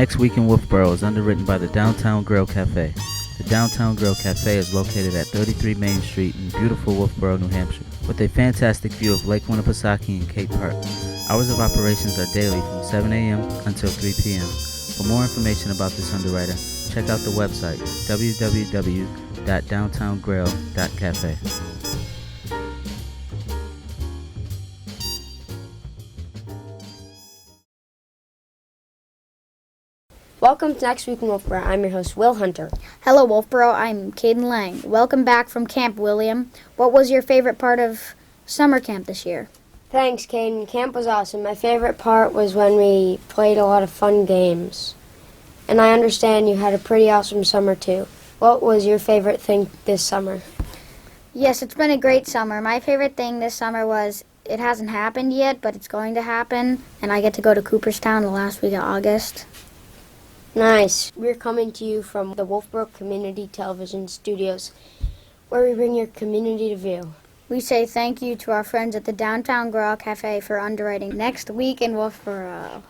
Next Week in Wolfeboro is underwritten by the Downtown Grill Cafe. The Downtown Grill Cafe is located at 33 Main Street in beautiful Wolfeboro, New Hampshire, with a fantastic view of Lake Winnipesaukee and Cape Park. Hours of operations are daily from 7 a.m. until 3 p.m. For more information about this underwriter, check out the website www.downtowngrill.cafe. Welcome to Next Week in Wolfeboro. I'm your host, Will Hunter. Hello, Wolfeboro. I'm Caden Laing. Welcome back from Camp William. What was your favorite part of summer camp this year? Thanks, Caden. Camp was awesome. My favorite part was when we played a lot of fun games. And I understand you had a pretty awesome summer, too. What was your favorite thing this summer? Yes, it's been a great summer. My favorite thing this summer was, it hasn't happened yet, but it's going to happen, and I get to go to Cooperstown the last week of August. Nice. We're coming to you from the Wolfeboro Community Television studios, where we bring your community to view. We say thank you to our friends at the Downtown Grill Cafe for underwriting Next Week in Wolfeboro.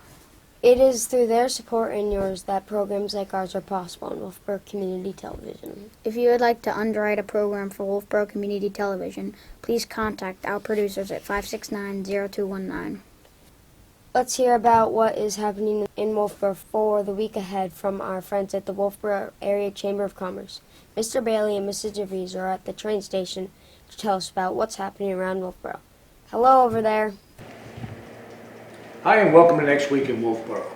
It is through their support and yours that programs like ours are possible on Wolfeboro Community Television. If you would like to underwrite a program for Wolfeboro Community Television, please contact our producers at 569-0219. Let's hear about what is happening in Wolfeboro for the week ahead from our friends at the Wolfeboro Area Chamber of Commerce. Mr. Bailey and Mrs. DeVries are at the train station to tell us about what's happening around Wolfeboro. Hello over there. Hi, and welcome to Next Week in Wolfeboro.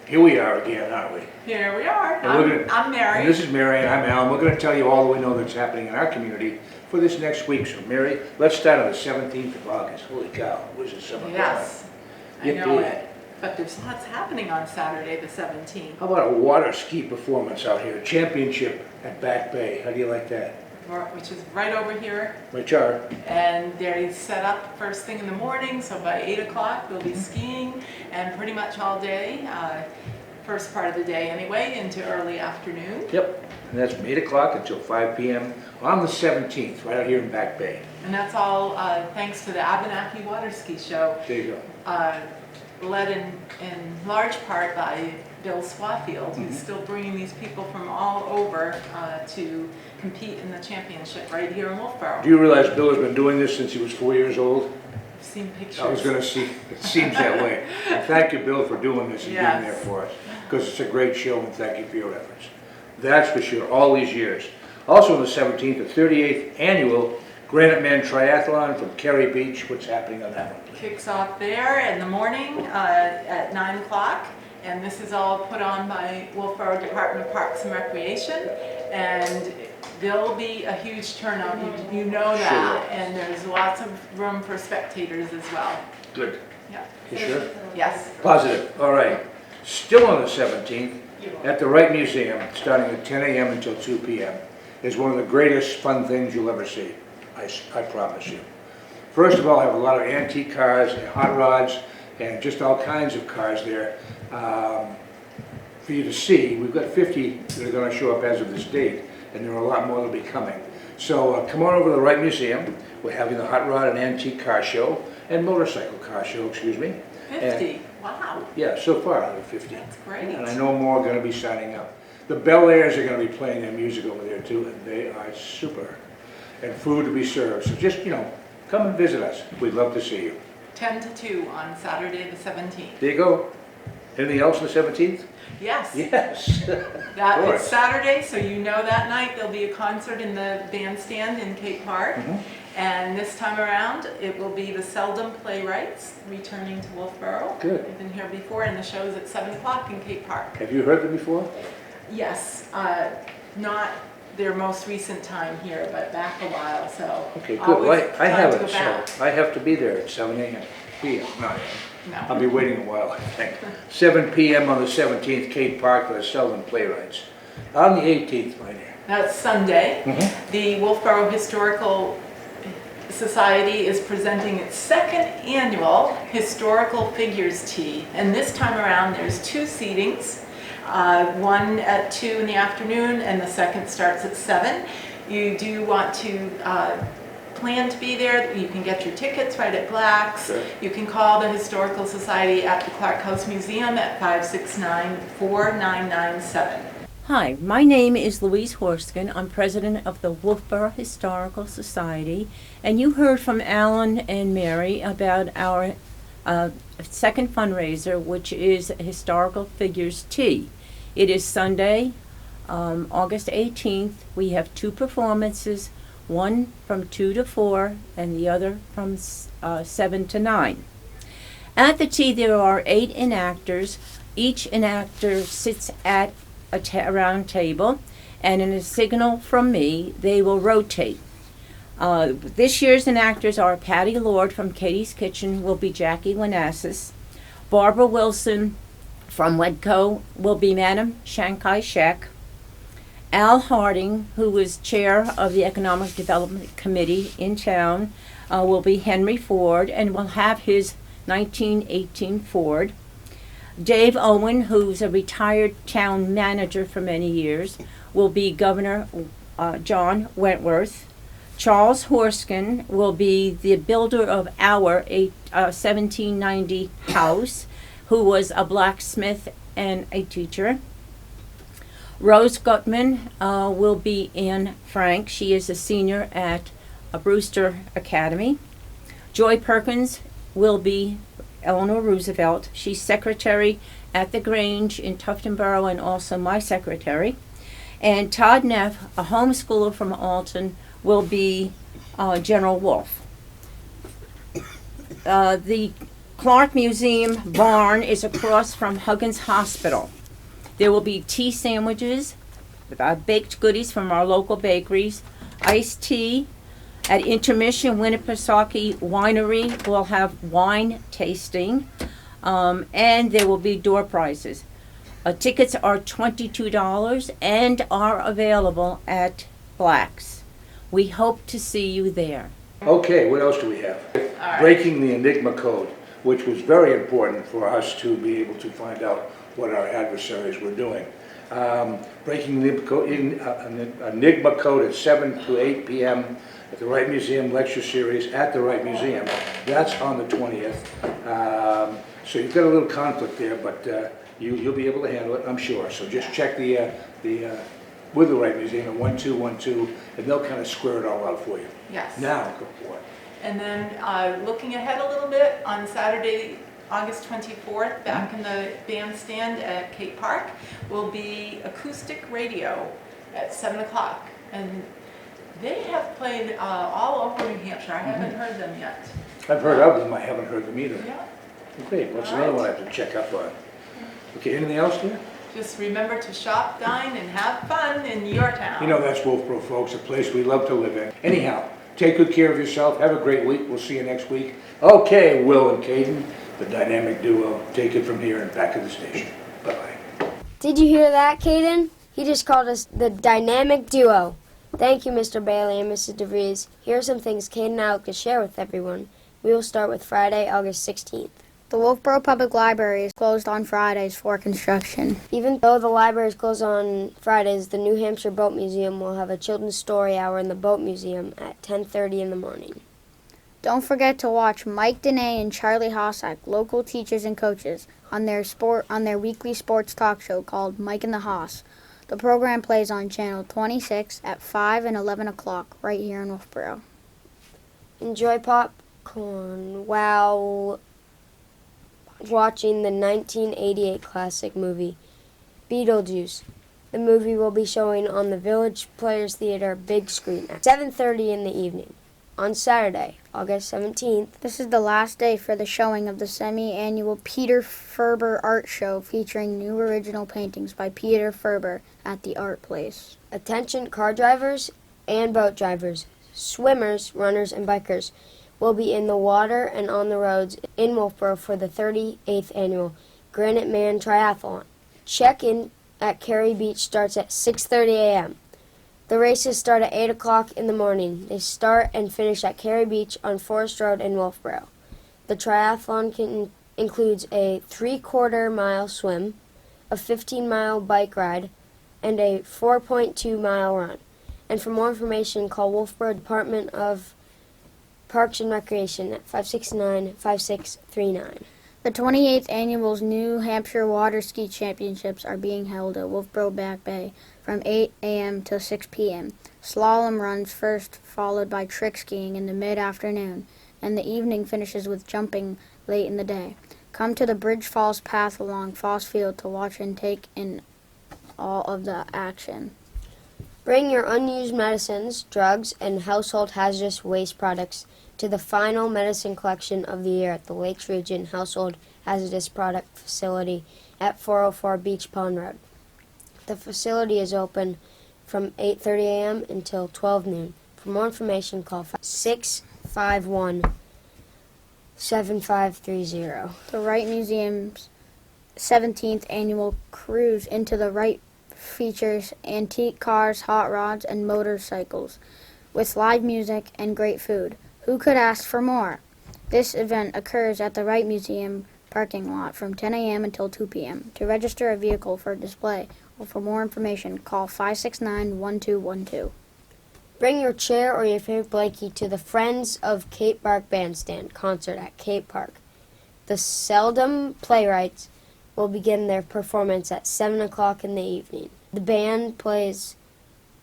Here we are again, aren't we? Here we are. And I'm Mary. And this is Mary, and I'm Al, and we're going to tell you all that we know that's happening in our community for this next week. So, Mary, let's start on the 17th of August. Holy cow, where's the summer going? Yes, I Yippee. know it. But there's lots happening on Saturday the 17th. How about a water ski performance out here? Championship at Back Bay. How do you like that? Which is right over here. Which are? And they're set up first thing in the morning, so by 8 o'clock we'll be skiing, and pretty much all day, first part of the day anyway, into early afternoon. Yep, and that's from 8 o'clock until 5 p.m. on the 17th, right out here in Back Bay. And that's all thanks to the Abenaki Water Ski Show. There you go. Led in large part by Bill Swafield, who's still bringing these people from all over to compete in the championship right here in Wolfeboro. Do you realize Bill has been doing this since he was 4 years old? I've seen pictures. I was going to see, it seems that way. And thank you, Bill, for doing this and being there for us, because it's a great show, and thank you for your efforts. That's for sure, all these years. Also on the 17th, the 38th annual Granite Man Triathlon from Kerry Beach. What's happening on that one? Kicks off there in the morning at 9 o'clock, and this is all put on by Wolfeboro Department of Parks and Recreation, and there'll be a huge turnout, you know that, Sure. and there's lots of room for spectators as well. Good. Yeah. You sure? Yes. Positive. All right. Still on the 17th, at the Wright Museum, starting at 10 a.m. until 2 p.m., is one of the greatest fun things you'll ever see. I promise you. First of all, I have a lot of antique cars and hot rods and just all kinds of cars there for you to see. We've got 50 that are going to show up as of this date, and there are a lot more that will be coming. So come on over to the Wright Museum. We're having the hot rod and antique car show and motorcycle car show, excuse me. 50, wow. Yeah, so far out of 50. That's great. And I know more are going to be signing up. The Bel Airs are going to be playing their music over there too, and they are super. And food to be served. So just, come and visit us. We'd love to see you. 10 to 2 on Saturday the 17th. There you go. Anything else on the 17th? Yes. Yes. That it's Saturday, so you know that night there'll be a concert in the bandstand in Cape Park. And this time around, it will be the Seldom Playwrights returning to Wolfeboro. Good. They've been here before, and the show's at 7 o'clock in Cape Park. Have you heard them before? Yes, not their most recent time here, but back a while, so. Okay, good. always Well, I time have to it, go back. so I have to be there at 7 a.m. p.m. Not a.m. No. I'll be waiting a while, I think. 7 p.m. on the 17th, Cape Park for the Seldom Playwrights. On the 18th, my dear. That's Sunday. The Wolfeboro Historical Society is presenting its second annual Historical Figures Tea. And this time around there's 2 seatings, one at 2 in the afternoon and the second starts at 7. You do want to plan to be there, you can get your tickets right at Black's. Sure. You can call the Historical Society at the Clark House Museum at 569-4997. Hi, my name is Louise Horskin. I'm president of the Wolfeboro Historical Society, and you heard from Alan and Mary about our second fundraiser, which is Historical Figures Tea. It is Sunday, August 18th. We have 2 performances, one from 2 to 4 and the other from 7 to 9. At the tea there are 8 enactors. Each enactor sits at a round table, and in a signal from me, they will rotate. This year's enactors are Patty Lord from Katie's Kitchen will be Jackie Wanassis. Barbara Wilson from Wedco will be Madam Shankai Shek. Al Harding, who is chair of the Economic Development Committee in town, will be Henry Ford and will have his 1918 Ford. Dave Owen, who's a retired town manager for many years, will be Governor John Wentworth. Charles Horskin will be the builder of our 1790 house, who was a blacksmith and a teacher. Rose Gutman will be Anne Frank. She is a senior at Brewster Academy. Joy Perkins will be Eleanor Roosevelt. She's secretary at the Grange in Tuftonboro and also my secretary. And Todd Neff, a homeschooler from Alton, will be General Wolf. The Clark Museum barn is across from Huggins Hospital. There will be tea sandwiches, baked goodies from our local bakeries, iced tea. At intermission, Winnipesaukee Winery will have wine tasting, and there will be door prizes. Tickets are $22 and are available at Black's. We hope to see you there. Okay, what else do we have? right. Breaking the Enigma code, which was very important for us to be able to find out what our adversaries were doing. Breaking the Enigma code at 7 to 8 p.m. at the Wright Museum lecture series at the Wright Museum. That's on the 20th. So you've got a little conflict there, but you'll be able to handle it, I'm sure. So just check with the Wright Museum at 1212, and they'll kind of square it all out for you. Yes. Now, go for it. And then looking ahead a little bit, on Saturday, August 24th, back in the bandstand at Cape Park, will be acoustic radio at 7 o'clock. And they have played all over New Hampshire. I haven't heard them yet. I've heard of them, I haven't heard them either. Yeah. Great, what's another one I have to check up on? Okay, anything else there? Just remember to shop, dine, and have fun in your town. You know, that's Wolfeboro, folks, a place we love to live in. Anyhow, take good care of yourself. Have a great week. We'll see you next week. Okay, Will and Caden, the dynamic duo, take it from here and back to the station. Bye-bye. Did you hear that, Caden? He just called us the dynamic duo. Thank you, Mr. Bailey and Mrs. DeVries. Here are some things Caden and I would like to share with everyone. We will start with Friday, August 16th. The Wolfeboro Public Library is closed on Fridays for construction. Even though the library is closed on Fridays, the New Hampshire Boat Museum will have a children's story hour in the Boat Museum at 10:30 in the morning. Don't forget to watch Mike Dene and Charlie Hossack, local teachers and coaches, on their weekly sports talk show called Mike and the Hoss. The program plays on Channel 26 at 5 and 11 o'clock right here in Wolfeboro. Enjoy popcorn while watching the 1988 classic movie, Beetlejuice. The movie will be showing on the Village Players Theater big screen at 7:30 in the evening. On Saturday, August 17th, This is the last day for the showing of the semi-annual Peter Ferber Art Show featuring new original paintings by Peter Ferber at the Art Place. attention car drivers and boat drivers, swimmers, runners, and bikers will be in the water and on the roads in Wolfeboro for the 38th annual Granite Man Triathlon. Check-in at Cary Beach starts at 6:30 a.m. The races start at 8 o'clock in the morning. They start and finish at Cary Beach on Forest Road in Wolfeboro. The triathlon includes a 3/4-mile swim, a 15-mile bike ride, and a 4.2-mile run. And for more information, call Wolfeboro Department of Parks and Recreation at 569-5639. The 28th Annual New Hampshire Water Ski Championships are being held at Wolfeboro Back Bay from 8 a.m. till 6 p.m. Slalom runs first, followed by trick skiing in the mid-afternoon, and the evening finishes with jumping late in the day. Come to the Bridge Falls path along Foss Field to watch and take in all of the action. Bring your unused medicines, drugs, and household hazardous waste products to the final medicine collection of the year at the Lakes Region Household Hazardous Product Facility at 404 Beach Pond Road. The facility is open from 8:30 a.m. until 12 noon. For more information, call 651-7530. The Wright Museum's 17th Annual Cruise into the Wright features antique cars, hot rods, and motorcycles, with live music and great food. Who could ask for more? This event occurs at the Wright Museum parking lot from 10 a.m. until 2 p.m. To register a vehicle for display or for more information, call 569-1212. Bring your chair or your favorite blankie to the Friends of Cape Park Bandstand concert at Cape Park. The Seldom Playwrights will begin their performance at 7 o'clock in the evening. The band plays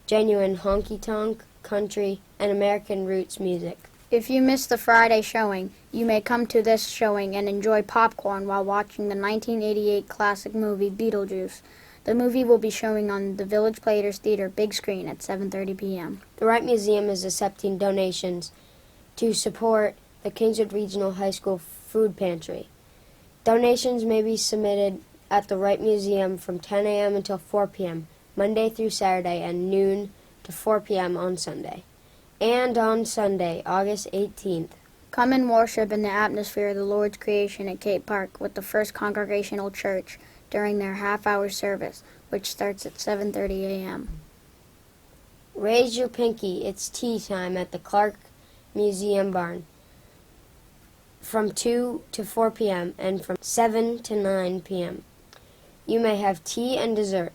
genuine honky-tonk, country, and American roots music. If you missed the Friday showing, you may come to this showing and enjoy popcorn while watching the 1988 classic movie Beetlejuice. The movie will be showing on the Village Players Theater big screen at 7:30 p.m. The Wright Museum is accepting donations to support the Kingswood Regional High School food pantry. Donations may be submitted at the Wright Museum from 10 a.m. until 4 p.m., Monday through Saturday, and noon to 4 p.m. on Sunday. And on Sunday, August 18th. Come and worship in the atmosphere of the Lord's creation at Cape Park with the First Congregational Church during their half-hour service, which starts at 7:30 a.m. Raise your pinky. It's tea time at the Clark Museum Barn from 2 to 4 p.m. and from 7 to 9 p.m. You may have tea and dessert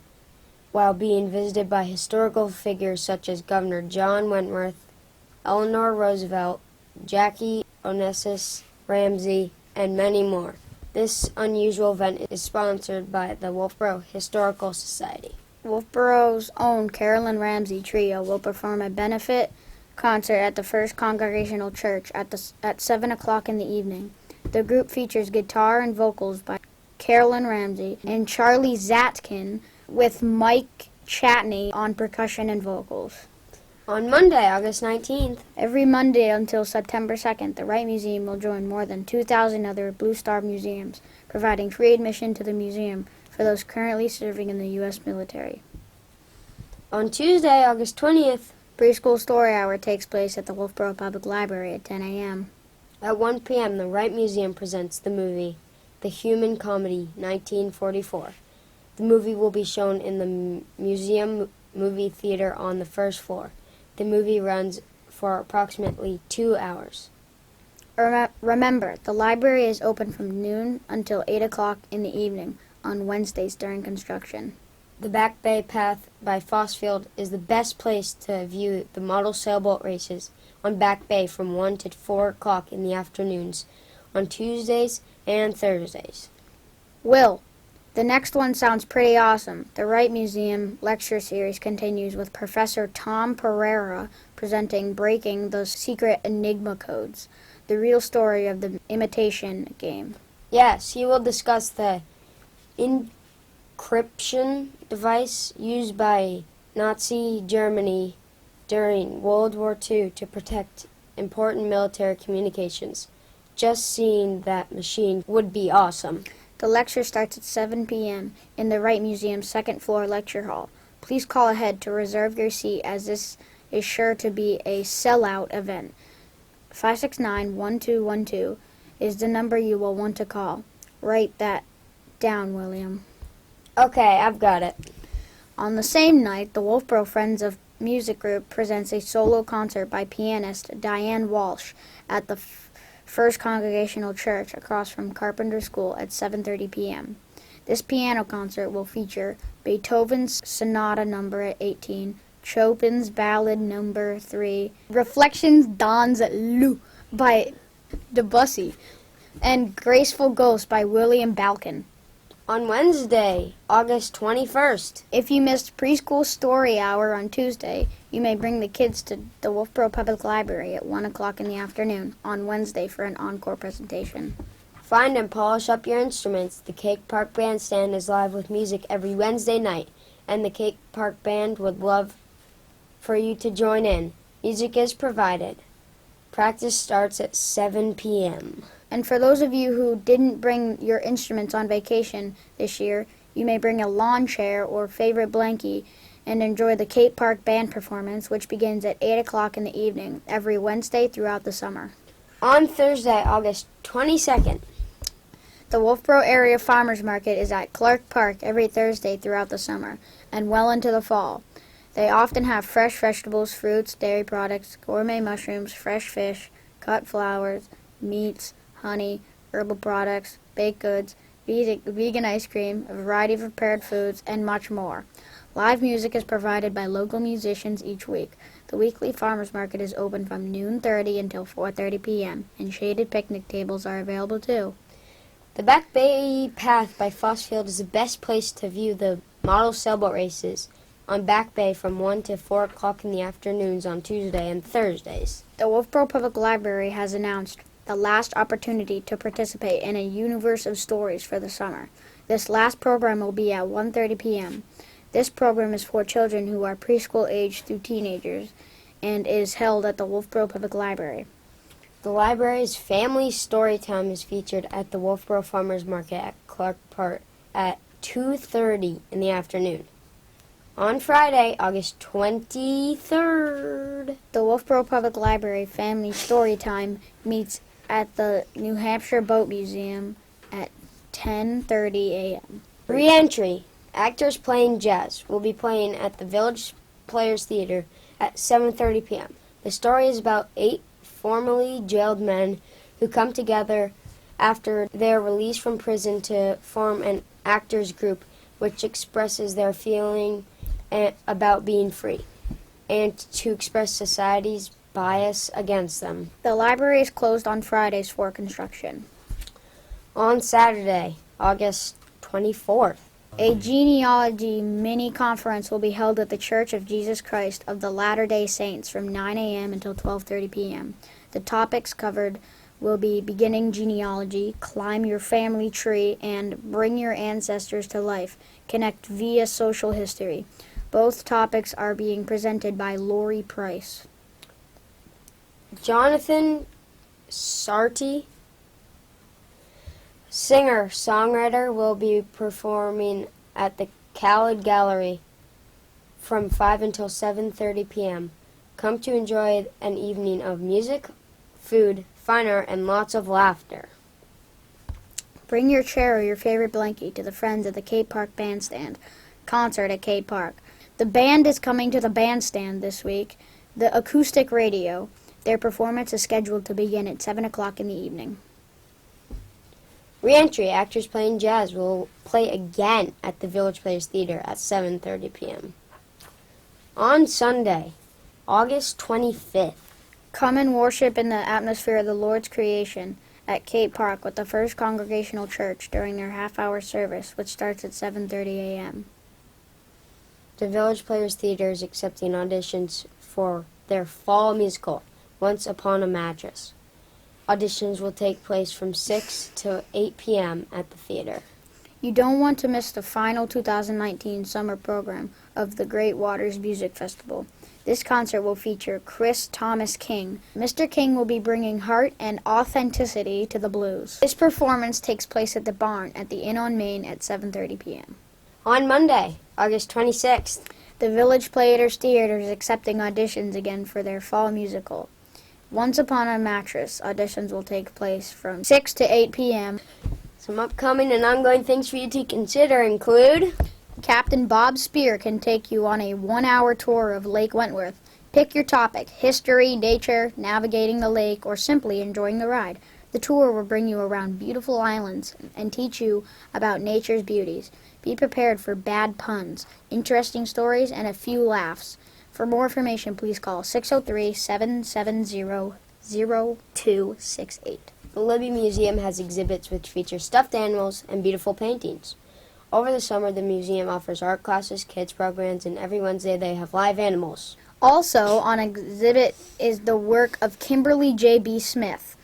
while being visited by historical figures such as Governor John Wentworth, Eleanor Roosevelt, Jackie Onassis Ramsey, and many more. This unusual event is sponsored by the Wolfeboro Historical Society. Wolfeboro's own Carolyn Ramsey Trio will perform a benefit concert at the First Congregational Church at 7 o'clock in the evening. The group features guitar and vocals by Carolyn Ramsey and Charlie Zatkin, with Mike Chatney on percussion and vocals. On Monday, August 19th, Every Monday until September 2nd, the Wright Museum will join more than 2,000 other Blue Star museums, providing free admission to the museum for those currently serving in the U.S. military. On Tuesday, August 20th, Preschool Story Hour takes place at the Wolfeboro Public Library at 10 a.m. at 1 p.m., the Wright Museum presents the movie The Human Comedy, 1944. The movie will be shown in the museum movie theater on the first floor. The movie runs for approximately 2 hours. Remember, the library is open from noon until 8 o'clock in the evening on Wednesdays during construction. The Back Bay Path by Foss Field is the best place to view the model sailboat races on Back Bay from 1 to 4 o'clock in the afternoons on Tuesdays and Thursdays. Will, the next one sounds pretty awesome. The Wright Museum lecture series continues with Professor Tom Pereira presenting Breaking the Secret Enigma Codes, the real story of the imitation game. Yes, he will discuss the encryption device used by Nazi Germany during World War II to protect important military communications. Just seeing that machine would be awesome. The lecture starts at 7 p.m. in the Wright Museum's second-floor lecture hall. Please call ahead to reserve your seat, as this is sure to be a sellout event. 569-1212 is the number you will want to call. Write that down, William. Okay, I've got it. On the same night, the Wolfeboro Friends of Music Group presents a solo concert by pianist Diane Walsh at the First Congregational Church across from Carpenter School at 7:30 p.m. This piano concert will feature Beethoven's Sonata No. 18, Chopin's Ballad No. 3, Reflections dans le by Debussy, and Graceful Ghost by William Balkan. On Wednesday, August 21st, If you missed preschool story hour on Tuesday, you may bring the kids to the Wolfeboro Public Library at 1 o'clock in the afternoon on Wednesday for an encore presentation. find and polish up your instruments. The Cake Park Bandstand is live with music every Wednesday night, and the Cake Park Band would love for you to join in. Music is provided. Practice starts at 7 p.m. And for those of you who didn't bring your instruments on vacation this year, you may bring a lawn chair or favorite blankie and enjoy the Cape Park Band performance, which begins at 8 o'clock in the evening every Wednesday throughout the summer. On Thursday, August 22nd, The Wolfeboro Area Farmers Market is at Clark Park every Thursday throughout the summer and well into the fall. They often have fresh vegetables, fruits, dairy products, gourmet mushrooms, fresh fish, cut flowers, meats, honey, herbal products, baked goods, vegan ice cream, a variety of prepared foods, and much more. Live music is provided by local musicians each week. The weekly farmers market is open from noon 30 until 4:30 p.m., and shaded picnic tables are available too. the Back Bay Path by Fossfield is the best place to view the model sailboat races on Back Bay from 1 to 4 o'clock in the afternoons on Tuesday and Thursdays. The Wolfeboro Public Library has announced the last opportunity to participate in a universe of stories for the summer. This last program will be at 1:30 p.m. This program is for children who are preschool age through teenagers and is held at the Wolfeboro Public Library. The library's family story time is featured at the Wolfeboro Farmers Market at Clark Park at 2:30 in the afternoon. On Friday, August 23rd, The Wolfeboro Public Library Family Story Time meets at the New Hampshire Boat Museum at 10:30 a.m. Re-entry. Actors playing jazz will be playing at the Village Players Theater at 7:30 p.m. The story is about 8 formerly jailed men who come together after their release from prison to form an actors group which expresses their feeling about being free and to express society's bias against them. The library is closed on Fridays for construction. On Saturday, August 24th, A genealogy mini-conference will be held at the Church of Jesus Christ of the Latter-day Saints from 9 a.m. until 12:30 p.m. The topics covered will be beginning genealogy, climb your family tree, and bring your ancestors to life, connect via social history. Both topics are being presented by Lori Price. Jonathan Sarty, singer-songwriter, will be performing at the Khaled Gallery from 5 until 7:30 p.m. Come to enjoy an evening of music, food, fine art, and lots of laughter. Bring your chair or your favorite blankie to the Friends of the Cape Park Bandstand concert at Cape Park. The band is coming to the bandstand this week. The acoustic radio. Their performance is scheduled to begin at 7 o'clock in the evening. Re-entry. Actors playing jazz will play again at the Village Players Theater at 7:30 p.m. On Sunday, August 25th, Come and worship in the atmosphere of the Lord's creation at Cape Park with the First Congregational Church during their half-hour service, which starts at 7:30 a.m. the Village Players Theater is accepting auditions for their fall musical, Once Upon a Mattress. Auditions will take place from 6 to 8 p.m. at the theater. You don't want to miss the final 2019 summer program of the Great Waters Music Festival. This concert will feature Chris Thomas King. Mr. King will be bringing heart and authenticity to the blues. This performance takes place at the Barn at the Inn on Main at 7:30 p.m. On Monday, August 26th, The Village Players Theater is accepting auditions again for their fall musical. Once Upon a Mattress auditions will take place from 6 to 8 p.m. some upcoming and ongoing things for you to consider include Captain Bob Spear can take you on a 1-hour tour of Lake Wentworth. Pick your topic: history, nature, navigating the lake, or simply enjoying the ride. The tour will bring you around beautiful islands and teach you about nature's beauties. Be prepared for bad puns, interesting stories, and a few laughs. For more information, please call 603-770-3030. 0268. The Libby Museum has exhibits which feature stuffed animals and beautiful paintings. Over the summer, the museum offers art classes, kids programs, and every Wednesday they have live animals. Also on exhibit is the work of Kimberly J.B. Smith.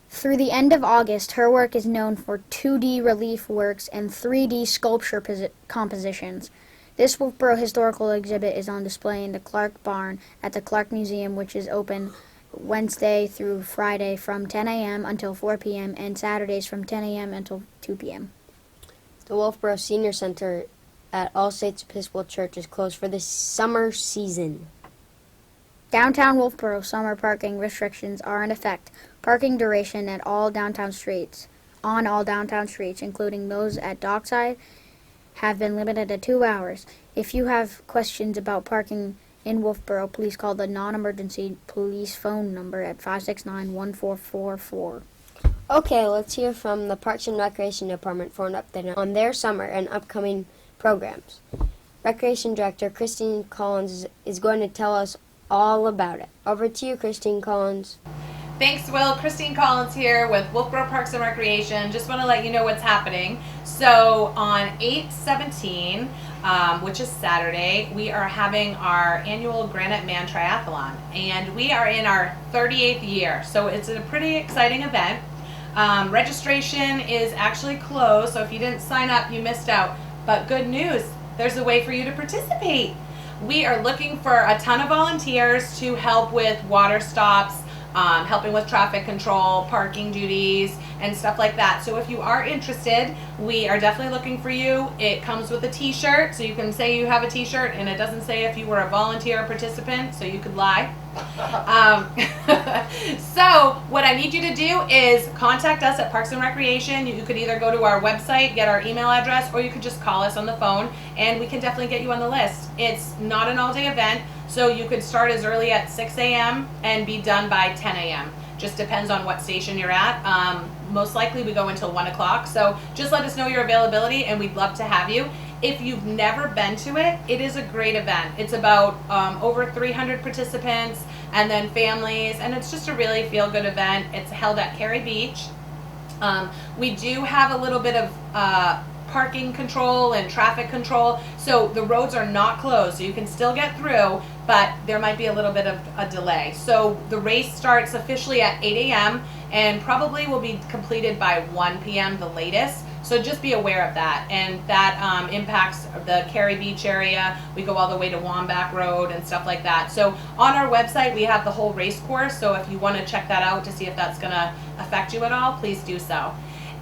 Through the end of August, her work is known for 2D relief works and 3D sculpture compositions. This Wolfeboro historical exhibit is on display in the Clark Barn at the Clark Museum, which is open Wednesday through Friday from 10 a.m. until 4 p.m. and Saturdays from 10 a.m. until 2 p.m. The Wolfeboro Senior Center at All Saints Episcopal Church is closed for the summer season. Downtown Wolfeboro summer parking restrictions are in effect. Parking duration at all downtown streets, including those at Dockside, have been limited to 2 hours. If you have questions about parking in Wolfeboro, please call the non-emergency police phone number at 569-1444. Okay, let's hear from the Parks and Recreation Department for an update on their summer and upcoming programs. Recreation Director Christine Collins is going to tell us all about it. Over to you, Christine Collins. Thanks, Will. Christine Collins here with Wolfeboro Parks and Recreation. Just want to let you know what's happening. So on 8/17, which is Saturday, we are having our annual Granite Man Triathlon. And we are in our 38th year. So it's a pretty exciting event. Registration is actually closed, so if you didn't sign up, you missed out. But good news, there's a way for you to participate. We are looking for a ton of volunteers to help with water stops, helping with traffic control, parking duties, and stuff like that. So if you are interested, we are definitely looking for you. It comes with a t-shirt, so you can say you have a t-shirt, and it doesn't say if you were a volunteer or participant, so you could lie. So what I need you to do is contact us at Parks and Recreation. You could either go to our website, get our email address, or you could just call us on the phone, and we can definitely get you on the list. It's not an all-day event, so you could start as early at 6 a.m. and be done by 10 a.m. Just depends on what station you're at. Most likely we go until 1 o'clock, so just let us know your availability, and we'd love to have you. If you've never been to it, it is a great event. It's about over 300 participants and then families, and it's just a really feel-good event. It's held at Cary Beach. We do have a little bit of parking control and traffic control, so the roads are not closed, so you can still get through, but there might be a little bit of a delay. So the race starts officially at 8 a.m. and probably will be completed by 1 p.m. the latest. So just be aware of that, and that impacts the Cary Beach area. We go all the way to Wambach Road and stuff like that. So on our website we have the whole race course, so if you want to check that out to see if that's going to affect you at all, please do so.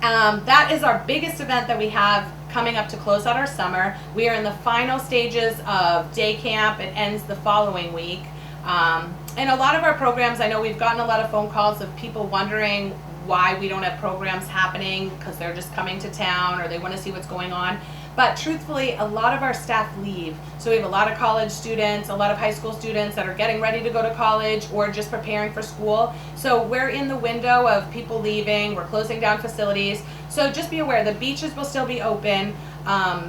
That is our biggest event that we have coming up to close out our summer. We are in the final stages of day camp. It ends the following week. And a lot of our programs, I know we've gotten a lot of phone calls of people wondering why we don't have programs happening, because they're just coming to town or they want to see what's going on. But truthfully, a lot of our staff leave. So we have a lot of college students, a lot of high school students that are getting ready to go to college or just preparing for school. So we're in the window of people leaving, we're closing down facilities. So just be aware, the beaches will still be open.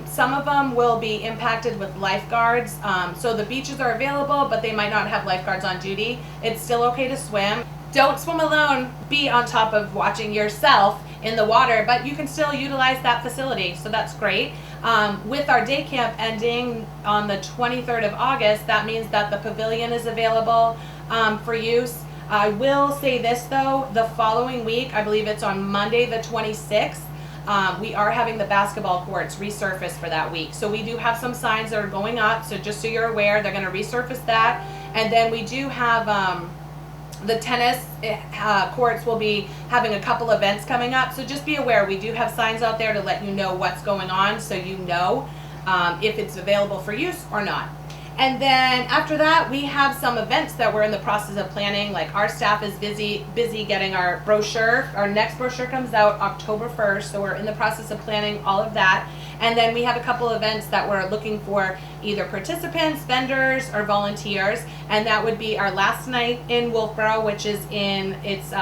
Some of them will be impacted with lifeguards. So the beaches are available, but they might not have lifeguards on duty. It's still okay to swim. Don't swim alone. Be on top of watching yourself in the water, but you can still utilize that facility, so that's great. With our day camp ending on the 23rd of August, that means that the pavilion is available for use. I will say this though, the following week, I believe it's on Monday the 26th, we are having the basketball courts resurfaced for that week. So we do have some signs that are going up, so just so you're aware, they're going to resurface that. And then we do have the tennis courts will be having a couple events coming up, so just be aware, we do have signs out there to let you know what's going on, so you know if it's available for use or not. And then after that, we have some events that we're in the process of planning. Like our staff is busy getting our brochure. Our next brochure comes out October 1st, so we're in the process of planning all of that. And then we have a couple events that we're looking for either participants, vendors, or volunteers. And that would be our last night in Wolfeboro, which is in, it's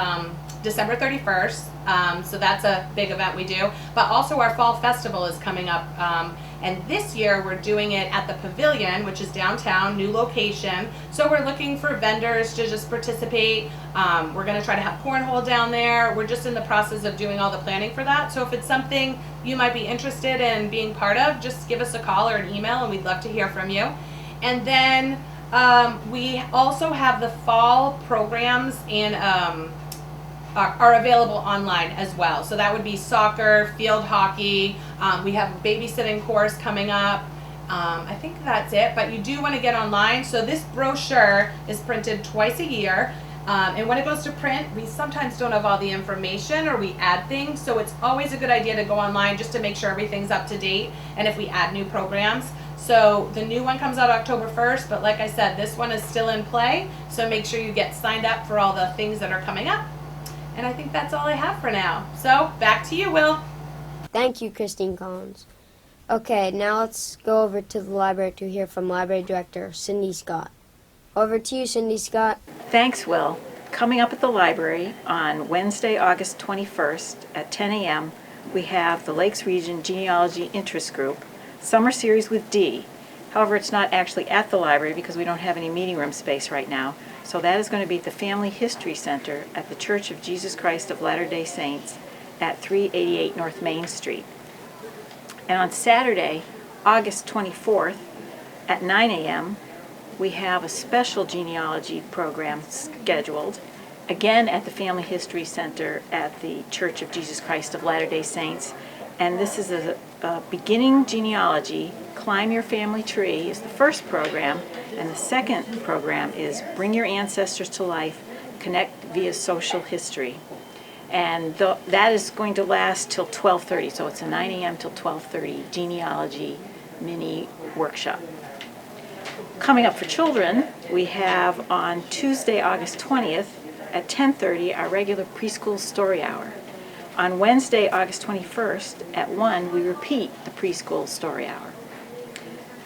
December 31st. So that's a big event we do. But also our fall festival is coming up. And this year we're doing it at the Pavilion, which is downtown, new location. So we're looking for vendors to just participate. We're going to try to have cornhole down there. We're just in the process of doing all the planning for that. So if it's something you might be interested in being part of, just give us a call or an email and we'd love to hear from you. And then we also have the fall programs and are available online as well. So that would be soccer, field hockey. We have a babysitting course coming up. I think that's it, but you do want to get online. So this brochure is printed twice a year. And when it goes to print, we sometimes don't have all the information or we add things. So it's always a good idea to go online just to make sure everything's up to date and if we add new programs. So the new one comes out October 1st, but like I said, this one is still in play. So make sure you get signed up for all the things that are coming up. And I think that's all I have for now. So back to you, Will. Thank you, Christine Collins. Okay, now let's go over to the library to hear from Library Director Cindy Scott. Over to you, Cindy Scott. Thanks, Will. Coming up at the library on Wednesday, August 21st at 10 a.m., we have the Lakes Region Genealogy Interest Group Summer Series with Dee. However, it's not actually at the library because we don't have any meeting room space right now. So that is going to be at the Family History Center at the Church of Jesus Christ of Latter-day Saints at 388 North Main Street. And on Saturday, August 24th at 9 a.m., we have a special genealogy program scheduled, again at the Family History Center at the Church of Jesus Christ of Latter-day Saints. And this is a beginning genealogy. Climb Your Family Tree is the first program, and the second program is Bring Your Ancestors to Life, Connect via Social History. And that is going to last till 12:30, so it's a 9 a.m. till 12:30 genealogy mini workshop. Coming up for children, we have on Tuesday, August 20th at 10:30 our regular preschool story hour. On Wednesday, August 21st at 1, we repeat the preschool story hour.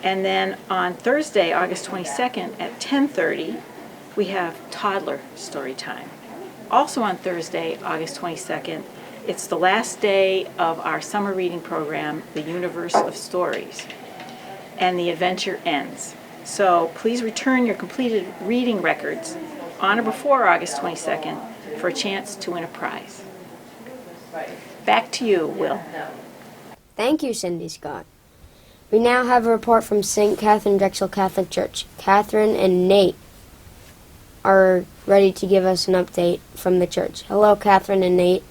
And then on Thursday, August 22nd at 10:30, we have toddler story time. Also on Thursday, August 22nd, it's the last day of our summer reading program, The Universe of Stories, and the adventure ends. So please return your completed reading records on or before August 22nd for a chance to win a prize. Back to you, Will. Thank you, Cindy Scott. We now have a report from St. Katharine Drexel Catholic Church. Catherine and Nate are ready to give us an update from the church. Hello, Catherine and Nate.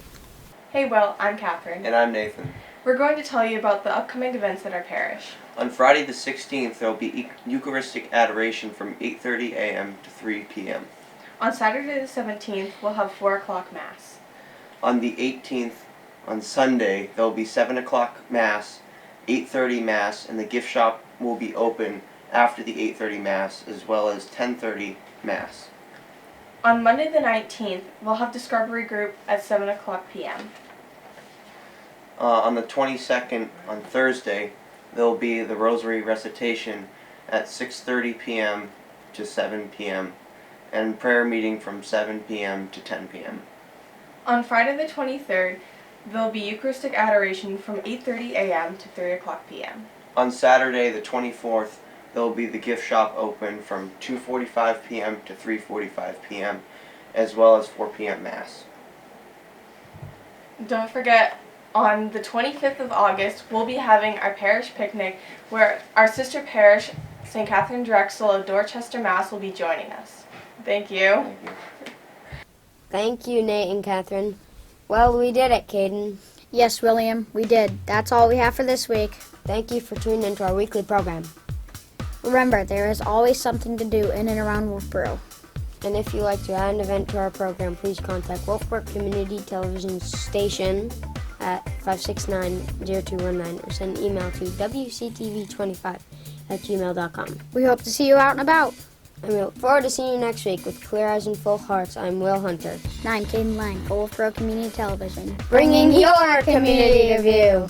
Hey, Will, I'm Catherine. And I'm Nathan. We're going to tell you about the upcoming events at our parish. On Friday the 16th, there will be Eucharistic Adoration from 8:30 a.m. to 3 p.m. On Saturday the 17th, we'll have 4 o'clock Mass. On the 18th, on Sunday, there will be 7 o'clock Mass, 8:30 Mass, and the gift shop will be open after the 8:30 Mass, as well as 10:30 Mass. On Monday the 19th, we'll have Discovery Group at 7 o'clock p.m. On the 22nd, on Thursday, there will be the Rosary Recitation at 6:30 p.m. to 7 p.m. and prayer meeting from 7 p.m. to 10 p.m. On Friday the 23rd, there will be Eucharistic Adoration from 8:30 a.m. to 3 o'clock p.m. On Saturday the 24th, there will be the gift shop open from 2:45 p.m. to 3:45 p.m. as well as 4 p.m. Mass. Don't forget, on the 25th of August, we'll be having our parish picnic where our sister parish, St. Katharine Drexel of Dorchester, Mass. will be joining us. Thank you. Thank you. Thank you, Nate and Catherine. Well, we did it, Caden. Yes, William, we did. That's all we have for this week. Thank you for tuning into our weekly program. Remember, there is always something to do in and around Wolfeboro. And if you'd like to add an event to our program, please contact Wolfeboro Community Television Station at 569-0219 or send an email to wctv25@gmail.com. We hope to see you out and about. And we look forward to seeing you next week with Clear Eyes and Full Hearts. I'm Will Hunter. And I'm Caden Laing for Wolfeboro Community Television. Bringing your community to view.